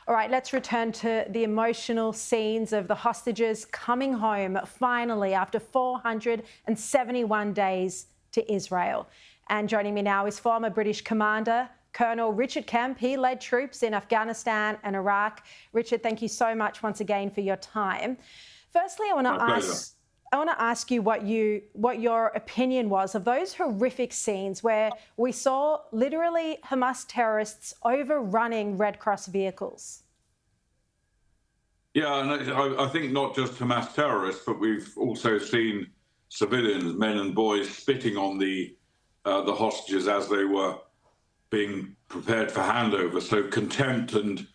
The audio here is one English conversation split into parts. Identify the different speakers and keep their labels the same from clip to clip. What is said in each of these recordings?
Speaker 1: All right, let's return to the emotional scenes of the hostages coming home finally after 471 days to Israel. And joining me now is former British commander, Colonel Richard Kemp. He led troops in Afghanistan and Iraq. Richard, thank you so much once again for your time. Firstly, I want to ask you what your opinion was of those horrific scenes where we saw literally Hamas terrorists overrunning Red Cross vehicles.
Speaker 2: Yeah, and I think not just Hamas terrorists, but we've also seen civilians, men and boys, spitting on the hostages as they were being prepared for handover. So contempt and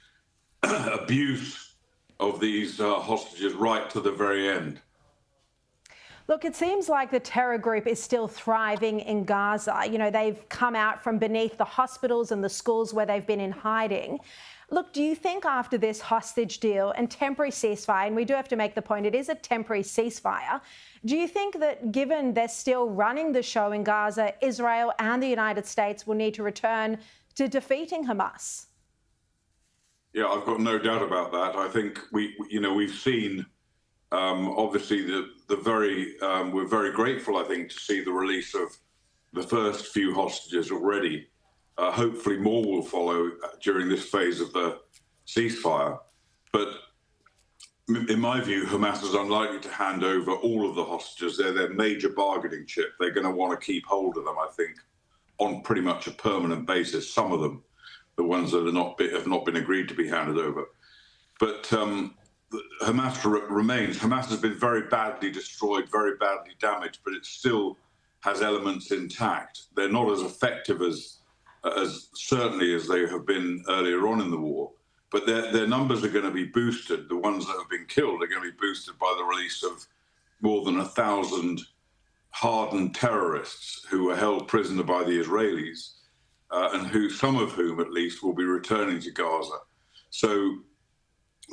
Speaker 2: abuse of these hostages right to the very end.
Speaker 1: Look, it seems like the terror group is still thriving in Gaza. You know, they've come out from beneath the hospitals and the schools where they've been in hiding. Look, do you think after this hostage deal and temporary ceasefire, and we do have to make the point it is a temporary ceasefire, do you think that given they're still running the show in Gaza, Israel and the United States will need to return to defeating Hamas?
Speaker 2: Yeah, I've got no doubt about that. I think we've seen obviously we're very grateful, I think, to see the release of the first few hostages already. Hopefully more will follow during this phase of the ceasefire. But in my view, Hamas is unlikely to hand over all of the hostages. They're their major bargaining chip. They're going to want to keep hold of them, I think, on pretty much a permanent basis. Some of them, the ones that have not been agreed to be handed over. But Hamas remains. Hamas has been very badly destroyed, very badly damaged, but it still has elements intact. They're not as effective as certainly as they have been earlier on in the war, but their numbers are going to be boosted. The ones that have been killed are going to be boosted by the release of more than 1,000 hardened terrorists who were held prisoner by the Israelis, and some of whom at least will be returning to Gaza. So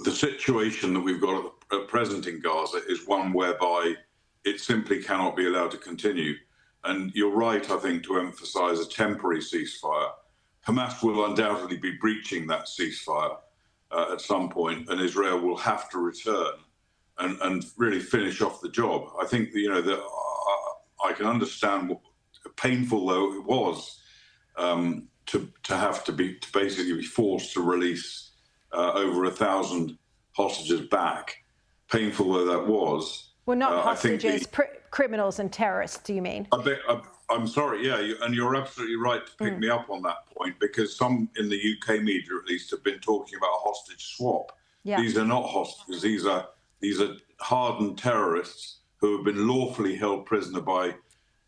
Speaker 2: the situation that we've got at present in Gaza is one whereby it simply cannot be allowed to continue. And you're right, I think, to emphasize a temporary ceasefire. Hamas will undoubtedly be breaching that ceasefire at some point, and Israel will have to return and really finish off the job. I think, that I can understand, painful though it was, to basically be forced to release over 1,000 hostages back. Painful though that was.
Speaker 1: Well, not hostages, criminals and terrorists, do you mean?
Speaker 2: I'm sorry, yeah, and you're absolutely right to pick me up on that point, because some in the UK media, at least, have been talking about a hostage swap. Yeah. These are not hostages. These are hardened terrorists who have been lawfully held prisoner by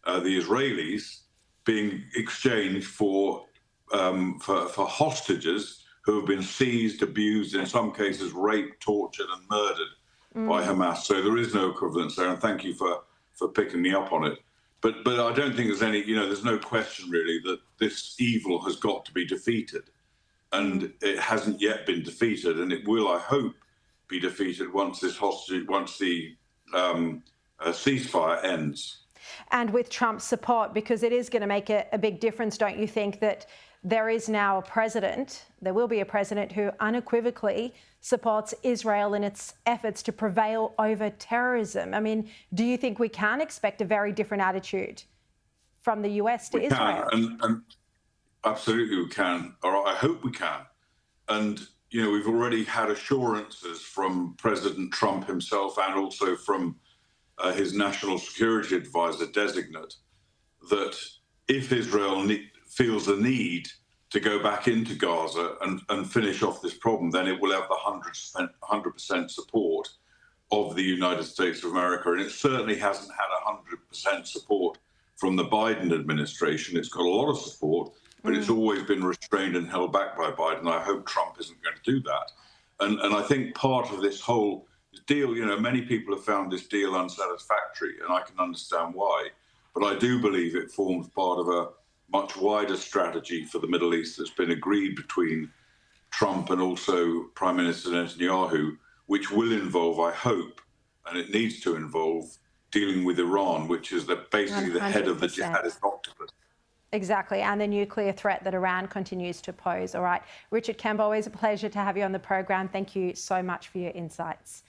Speaker 2: the Israelis, being exchanged for hostages who have been seized, abused, in some cases raped, tortured, and murdered by Hamas. So there is no equivalence there, and thank you for picking me up on it. But I don't think there's any, there's no question really that this evil has got to be defeated, and it hasn't yet been defeated, and it will, I hope, be defeated once the ceasefire ends.
Speaker 1: And with Trump's support, because it is going to make a big difference, don't you think, that there is now a president, there will be a president who unequivocally supports Israel in its efforts to prevail over terrorism? I mean, do you think we can expect a very different attitude from the US to Israel?
Speaker 2: And absolutely we can, or I hope we can. And, we've already had assurances from President Trump himself and also from his national security advisor designate that if Israel feels the need to go back into Gaza and finish off this problem, then it will have the 100% support of the United States of America. And it certainly hasn't had 100% support from the Biden administration. It's got a lot of support, but it's always been restrained and held back by Biden. I hope Trump isn't going to do that. And I think part of this whole deal, many people have found this deal unsatisfactory, and I can understand why. But I do believe it forms part of a much wider strategy for the Middle East that's been agreed between Trump and also Prime Minister Netanyahu, which will involve, I hope, and it needs to involve, dealing with Iran, which is basically the head of the jihadist octopus.
Speaker 1: Exactly, and the nuclear threat that Iran continues to pose. All right. Richard Kemp, always a pleasure to have you on the program. Thank you so much for your insights.